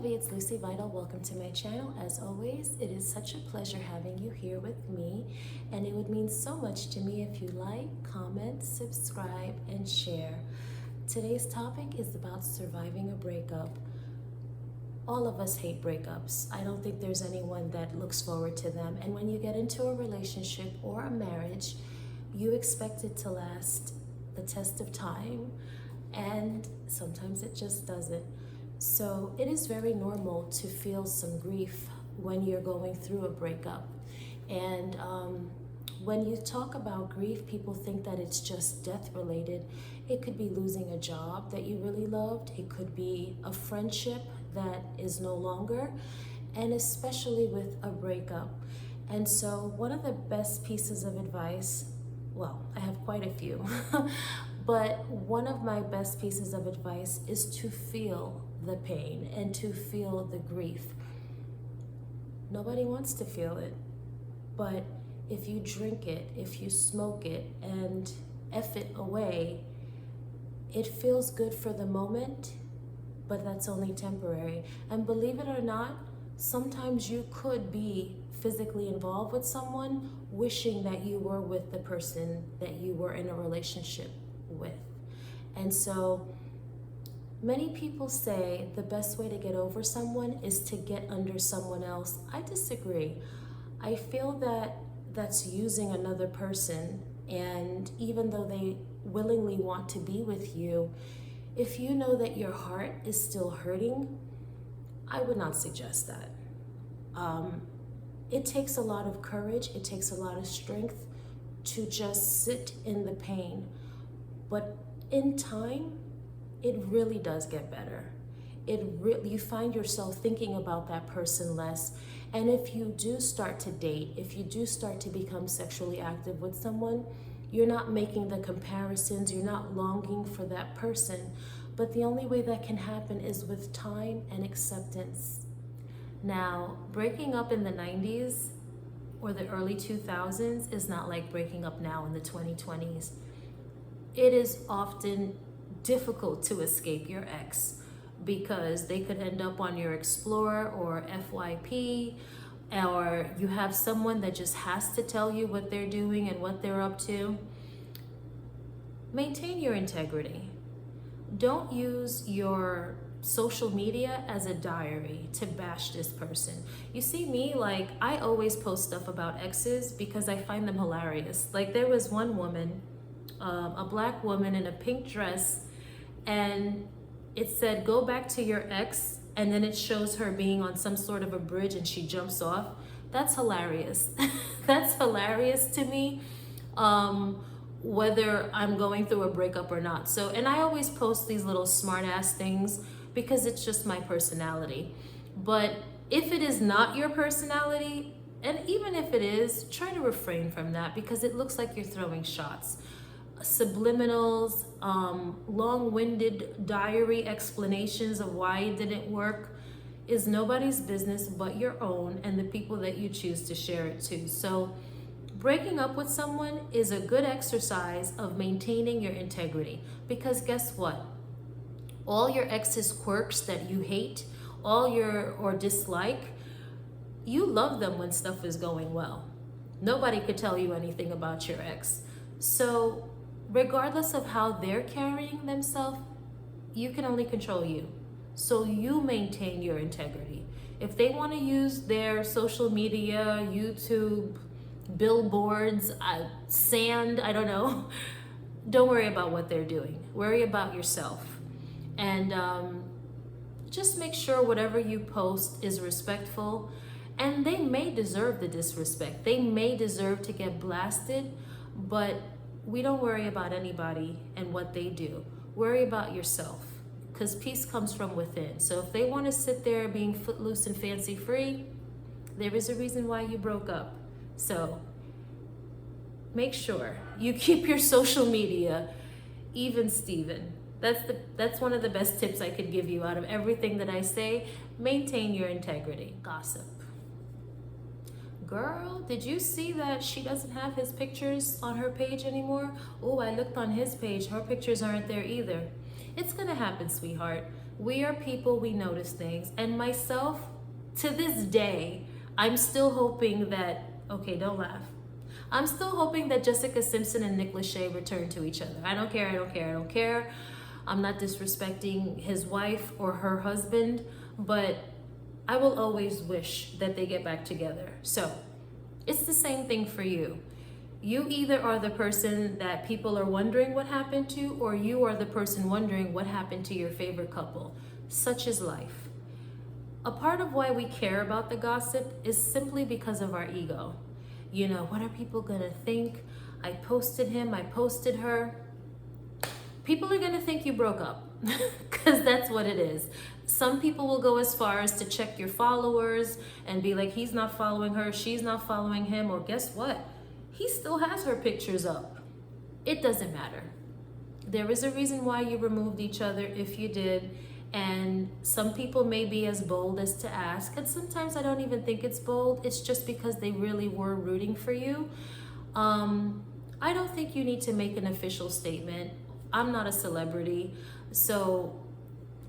lovey, it's Lucy Vital. Welcome to my channel. As always, it is such a pleasure having you here with me, and it would mean so much to me if you like, comment, subscribe, and share. Today's topic is about surviving a breakup. All of us hate breakups. I don't think there's anyone that looks forward to them. And when you get into a relationship or a marriage, you expect it to last the test of time, and sometimes it just doesn't. So it is very normal to feel some grief when you're going through a breakup. And when you talk about grief, people think that it's just death related. It could be losing a job that you really loved. It could be a friendship that is no longer, and especially with a breakup. And so one of the best pieces of advice, well, I have quite a few, but one of my best pieces of advice is to feel the pain and to feel the grief. Nobody wants to feel it, but if you drink it, if you smoke it and F it away, it feels good for the moment, but that's only temporary. And believe it or not, sometimes you could be physically involved with someone wishing that you were with the person that you were in a relationship with. And so many people say the best way to get over someone is to get under someone else. I disagree. I feel that that's using another person, and even though they willingly want to be with you, if you know that your heart is still hurting, I would not suggest that. It takes a lot of courage, it takes a lot of strength to just sit in the pain. But in time, it really does get better. You find yourself thinking about that person less. And if you do start to date, if you do start to become sexually active with someone, you're not making the comparisons, you're not longing for that person. But the only way that can happen is with time and acceptance. Now, breaking up in the 90s or the early 2000s is not like breaking up now in the 2020s. It is often difficult to escape your ex because they could end up on your Explorer or FYP, or you have someone that just has to tell you what they're doing and what they're up to. Maintain your integrity. Don't use your social media as a diary to bash this person. You see me, like, I always post stuff about exes because I find them hilarious. Like, there was one woman, a black woman in a pink dress, and it said, "Go back to your ex," and then it shows her being on some sort of a bridge and she jumps off. That's hilarious. That's hilarious to me, whether I'm going through a breakup or not. So, and I always post these little smart ass things because it's just my personality. But if it is not your personality, and even if it is, try to refrain from that because it looks like you're throwing shots. Subliminals, long-winded diary explanations of why it didn't work is nobody's business but your own and the people that you choose to share it to. So breaking up with someone is a good exercise of maintaining your integrity, because guess what? All your ex's quirks that you hate, or dislike, you love them when stuff is going well. Nobody could tell you anything about your ex. So regardless of how they're carrying themselves, you can only control you. So you maintain your integrity. If they want to use their social media, YouTube, billboards, sand, I don't know, don't worry about what they're doing. Worry about yourself. And just make sure whatever you post is respectful. And they may deserve the disrespect. They may deserve to get blasted, but we don't worry about anybody and what they do. Worry about yourself, because peace comes from within. So if they want to sit there being footloose and fancy free, there is a reason why you broke up. So make sure you keep your social media even Steven. That's one of the best tips I could give you out of everything that I say. Maintain your integrity. Gossip. Girl, did you see that she doesn't have his pictures on her page anymore? Oh, I looked on his page. Her pictures aren't there either. It's gonna happen, sweetheart. We are people, we notice things. And myself, to this day, I'm still hoping that, okay, don't laugh. I'm still hoping that Jessica Simpson and Nick Lachey return to each other. I don't care, I don't care, I don't care. I'm not disrespecting his wife or her husband, but I will always wish that they get back together. So it's the same thing for you. You either are the person that people are wondering what happened to, or you are the person wondering what happened to your favorite couple. Such is life. A part of why we care about the gossip is simply because of our ego. You know, what are people gonna think? I posted him, I posted her. People are gonna think you broke up, because that's what it is. Some people will go as far as to check your followers and be like, he's not following her, she's not following him, or guess what? He still has her pictures up. It doesn't matter. There is a reason why you removed each other if you did, and some people may be as bold as to ask, and sometimes I don't even think it's bold. It's just because they really were rooting for you. I don't think you need to make an official statement. I'm not a celebrity, so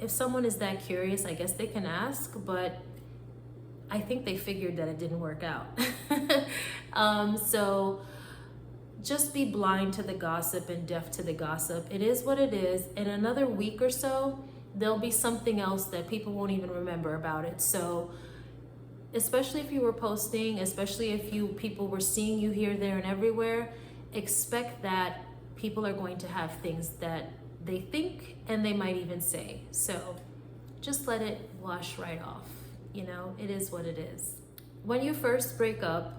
if someone is that curious, I guess they can ask, but I think they figured that it didn't work out. So just be blind to the gossip and deaf to the gossip. It is what it is. In another week or so, there'll be something else that people won't even remember about it. So especially if you were posting, especially if people were seeing you here, there, and everywhere, expect that people are going to have things that they think and they might even say. So just let it wash right off. You know, it is what it is. When you first break up,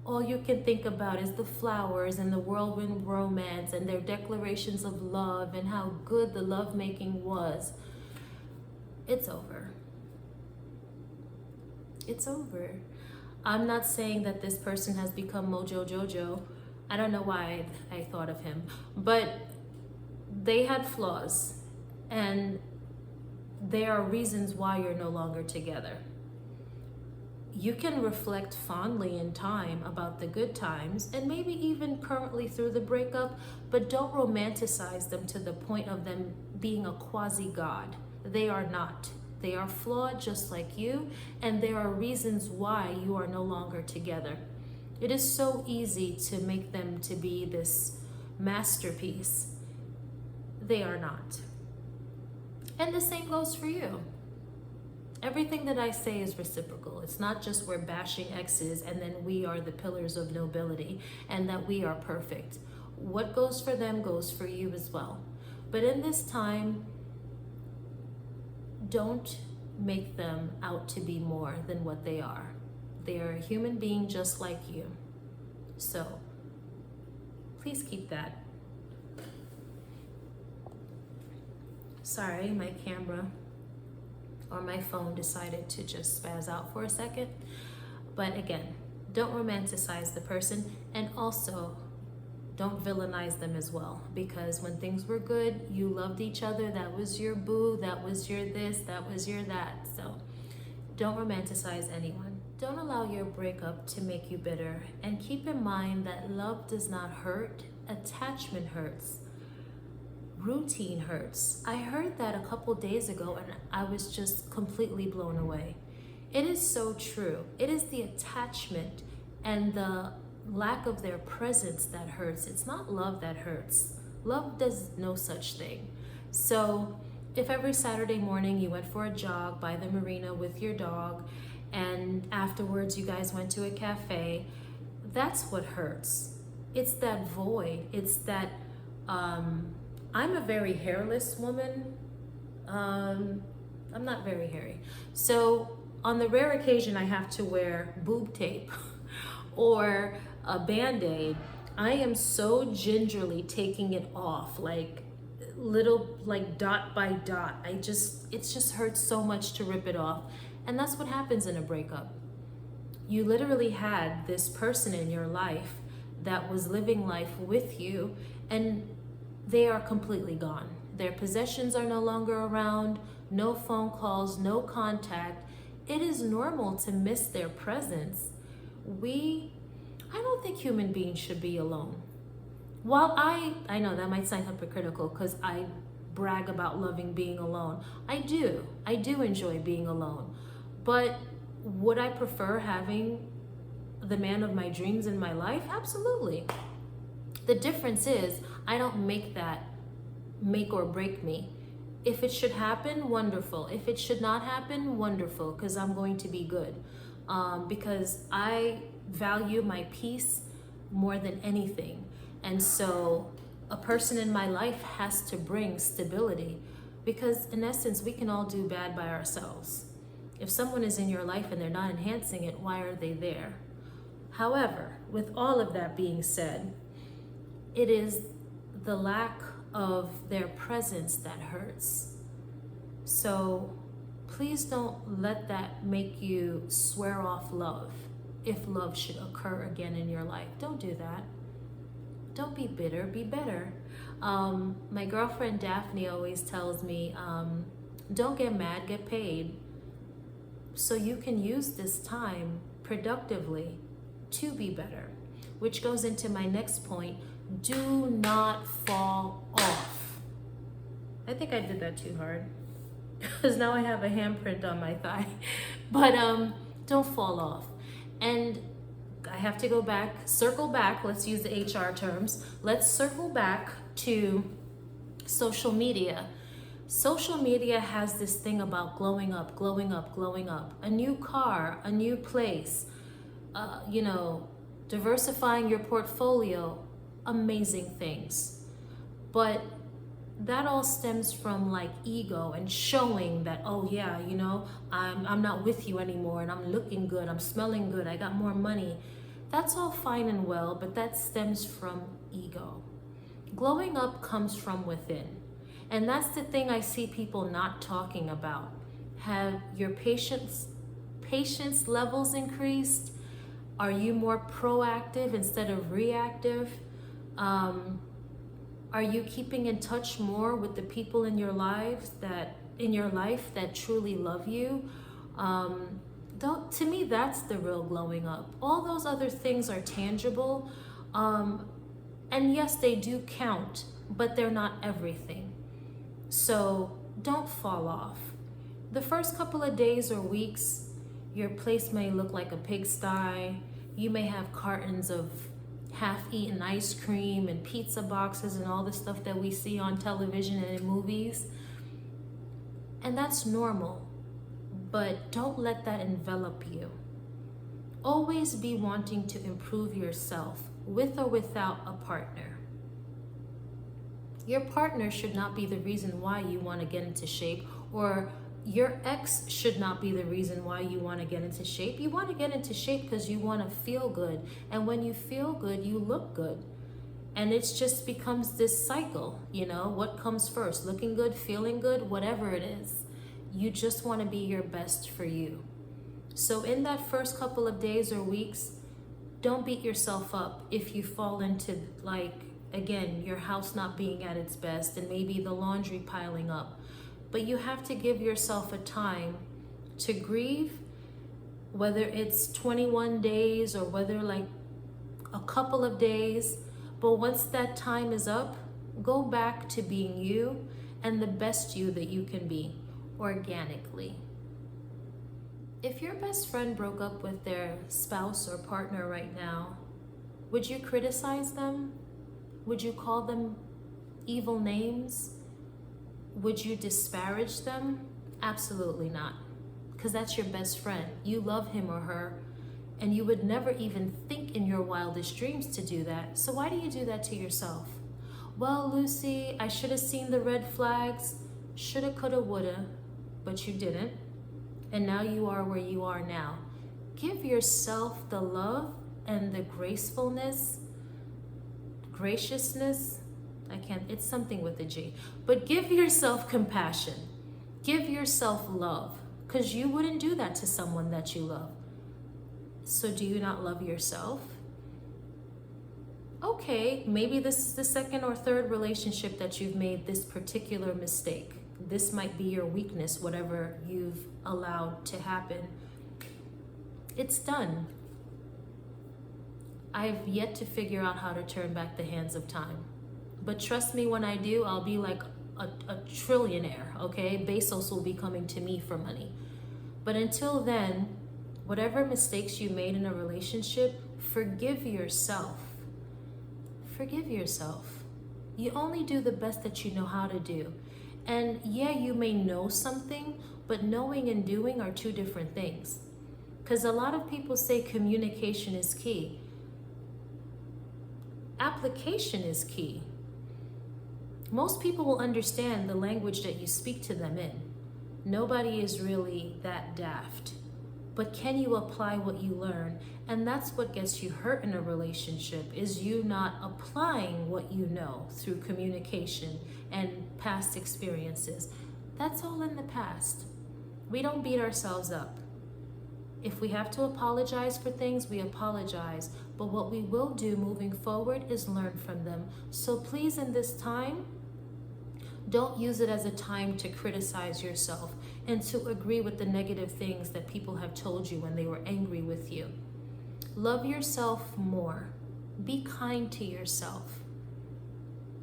all you can think about is the flowers and the whirlwind romance and their declarations of love and how good the lovemaking was. It's over. It's over. I'm not saying that this person has become Mojo Jojo. I don't know why I thought of him, but they had flaws, and there are reasons why you're no longer together. You can reflect fondly in time about the good times and maybe even currently through the breakup, but don't romanticize them to the point of them being a quasi-god. They are not. They are flawed just like you, and there are reasons why you are no longer together. It is so easy to make them to be this masterpiece. They are not. And the same goes for you. Everything that I say is reciprocal. It's not just we're bashing exes and then we are the pillars of nobility and that we are perfect. What goes for them goes for you as well. But in this time, don't make them out to be more than what they are. They are a human being just like you. So please keep that. Sorry, my camera or my phone decided to just spaz out for a second. But again, don't romanticize the person, and also don't villainize them as well, because when things were good, you loved each other. That was your boo, that was your this, that was your that. So don't romanticize anyone. Don't allow your breakup to make you bitter, and keep in mind that love does not hurt, attachment hurts. Routine hurts. I heard that a couple days ago and I was just completely blown away. It is so true. It is the attachment and the lack of their presence that hurts. It's not love that hurts. Love does no such thing. So if every Saturday morning you went for a jog by the marina with your dog and afterwards you guys went to a cafe, that's what hurts. It's that void. It's that I'm a very hairless woman. I'm not very hairy. So on the rare occasion I have to wear boob tape or a Band-Aid, I am so gingerly taking it off, like little, like dot by dot. It just hurts so much to rip it off. And that's what happens in a breakup. You literally had this person in your life that was living life with you, and they are completely gone. Their possessions are no longer around, no phone calls, no contact. It is normal to miss their presence. I don't think human beings should be alone. While I know that might sound hypocritical because I brag about loving being alone. I do enjoy being alone. But would I prefer having the man of my dreams in my life? Absolutely. The difference is I don't make that make or break me. If it should happen, wonderful. If it should not happen, wonderful, because I'm going to be good. Because I value my peace more than anything. And so a person in my life has to bring stability, because in essence, we can all do bad by ourselves. If someone is in your life and they're not enhancing it, why are they there? However, with all of that being said, it is the lack of their presence that hurts. So please don't let that make you swear off love if love should occur again in your life. Don't do that. Don't be bitter, be better. My girlfriend Daphne always tells me, don't get mad, get paid. So you can use this time productively to be better. Which goes into my next point. Do not fall off. I think I did that too hard, because now I have a handprint on my thigh. But don't fall off. And I have to go back, circle back, let's use the HR terms. Let's circle back to social media. Social media has this thing about glowing up, glowing up, glowing up. A new car, a new place, diversifying your portfolio, amazing things. But that all stems from like ego and showing that, oh yeah, I'm not with you anymore, and I'm looking good, I'm smelling good, I got more money. That's all fine and well, but that stems from ego. Glowing up comes from within. And that's the thing I see people not talking about. Have your patience levels increased? Are you more proactive instead of reactive? Are you keeping in touch more with the people in your life that truly love you? To me, that's the real glowing up. All those other things are tangible, and yes, they do count, but they're not everything. So don't fall off. The first couple of days or weeks, your place may look like a pigsty. You may have cartons of half-eaten ice cream and pizza boxes and all the stuff that we see on television and in movies. And that's normal, but don't let that envelop you. Always be wanting to improve yourself with or without a partner. Your partner should not be the reason why you want to get into shape, or your ex should not be the reason why you want to get into shape. You want to get into shape because you want to feel good. And when you feel good, you look good. And it just becomes this cycle, what comes first? Looking good, feeling good, whatever it is. You just want to be your best for you. So in that first couple of days or weeks, don't beat yourself up if you fall into, again, your house not being at its best and maybe the laundry piling up. But you have to give yourself a time to grieve, whether it's 21 days or whether a couple of days. But once that time is up, go back to being you and the best you that you can be organically. If your best friend broke up with their spouse or partner right now, would you criticize them? Would you call them evil names? Would you disparage them? Absolutely not, because that's your best friend. You love him or her, and you would never even think in your wildest dreams to do that. So why do you do that to yourself? Well, Lucy, I should have seen the red flags. Shoulda, coulda, woulda, but you didn't. And now you are where you are now. Give yourself the love and the graciousness, it's something with a G, but give yourself compassion. Give yourself love, because you wouldn't do that to someone that you love. So do you not love yourself? Okay, maybe this is the second or third relationship that you've made this particular mistake. This might be your weakness, whatever you've allowed to happen. It's done. I've yet to figure out how to turn back the hands of time. But trust me, when I do, I'll be like a trillionaire, okay? Bezos will be coming to me for money. But until then, whatever mistakes you made in a relationship, forgive yourself. Forgive yourself. You only do the best that you know how to do. And yeah, you may know something, but knowing and doing are two different things. Because a lot of people say communication is key. Application is key. Most people will understand the language that you speak to them in. Nobody is really that daft. But can you apply what you learn? And that's what gets you hurt in a relationship, is you not applying what you know through communication and past experiences. That's all in the past. We don't beat ourselves up. If we have to apologize for things, we apologize. But what we will do moving forward is learn from them. So please, in this time, don't use it as a time to criticize yourself and to agree with the negative things that people have told you when they were angry with you. Love yourself more. Be kind to yourself.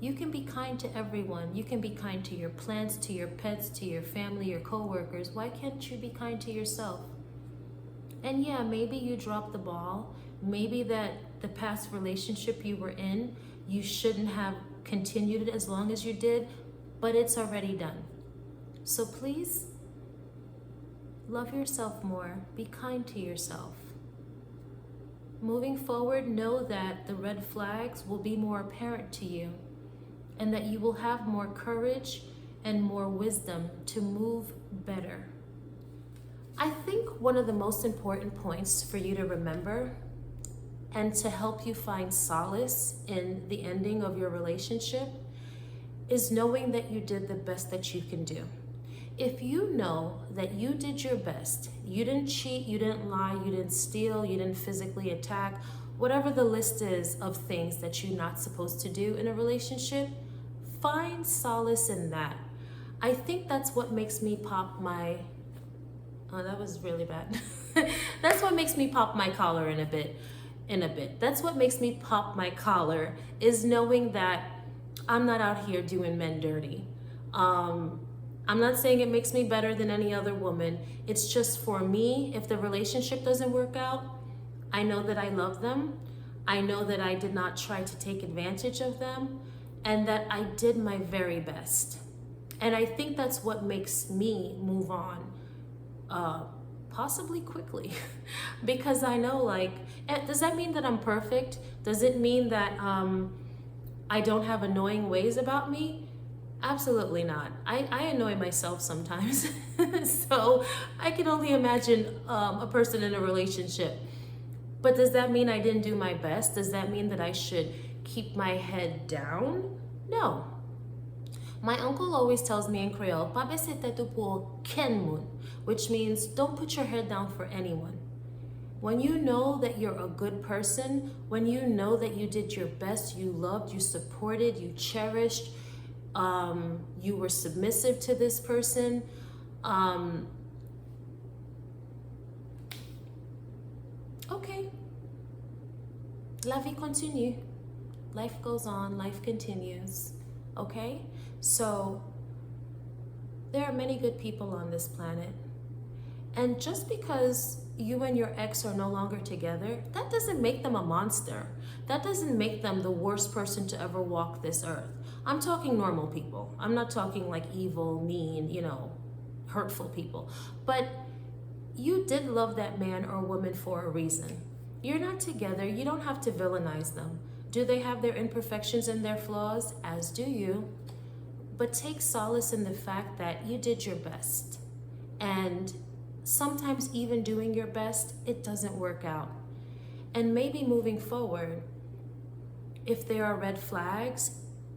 You can be kind to everyone. You can be kind to your plants, to your pets, to your family, your coworkers. Why can't you be kind to yourself? And yeah, maybe you dropped the ball. Maybe that the past relationship you were in, you shouldn't have continued it as long as you did, but it's already done. So please, love yourself more. Be kind to yourself. Moving forward, know that the red flags will be more apparent to you and that you will have more courage and more wisdom to move better. I think one of the most important points for you to remember and to help you find solace in the ending of your relationship is knowing that you did the best that you can do. If you know that you did your best, you didn't cheat, you didn't lie, you didn't steal, you didn't physically attack, whatever the list is of things that you're not supposed to do in a relationship, find solace in that. I think that's what makes me pop my, oh, that was really bad. That's what makes me pop my collar in a bit. That's what makes me pop my collar, is knowing that I'm not out here doing men dirty. I'm not saying it makes me better than any other woman. It's just for me, if the relationship doesn't work out, I know that I love them. I know that I did not try to take advantage of them and that I did my very best. And I think that's what makes me move on, possibly quickly. Because I know, like, does that mean that I'm perfect? Does it mean that I don't have annoying ways about me? Absolutely not. I annoy myself sometimes. So I can only imagine a person in a relationship. But does that mean I didn't do my best? Does that mean that I should keep my head down? No. My uncle always tells me in Creole, which means don't put your head down for anyone. When you know that you're a good person, when you know that you did your best, you loved, you supported, you cherished, you were submissive to this person, okay, la vie continue. Life goes on, life continues, okay? So there are many good people on this planet. And just because you and your ex are no longer together, that doesn't make them a monster. That doesn't make them the worst person to ever walk this earth. I'm talking normal people. I'm not talking like evil, mean, hurtful people. But you did love that man or woman for a reason. You're not together. You don't have to villainize them. Do they have their imperfections and their flaws? As do you. But take solace in the fact that you did your best. And sometimes even doing your best, it doesn't work out. And maybe moving forward, if there are red flags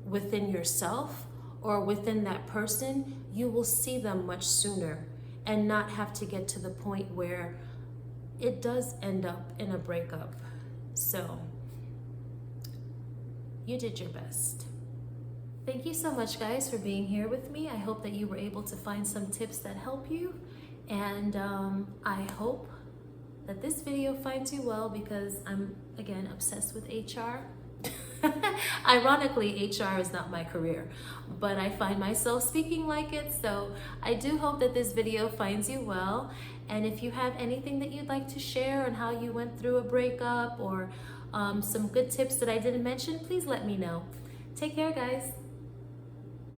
within yourself or within that person, you will see them much sooner and not have to get to the point where it does end up in a breakup. So, you did your best. Thank you so much, guys, for being here with me. I hope that you were able to find some tips that help you. And I hope that this video finds you well, because I'm, again, obsessed with HR. Ironically, HR is not my career, but I find myself speaking like it. So I do hope that this video finds you well. And if you have anything that you'd like to share on how you went through a breakup or some good tips that I didn't mention, please let me know. Take care, guys.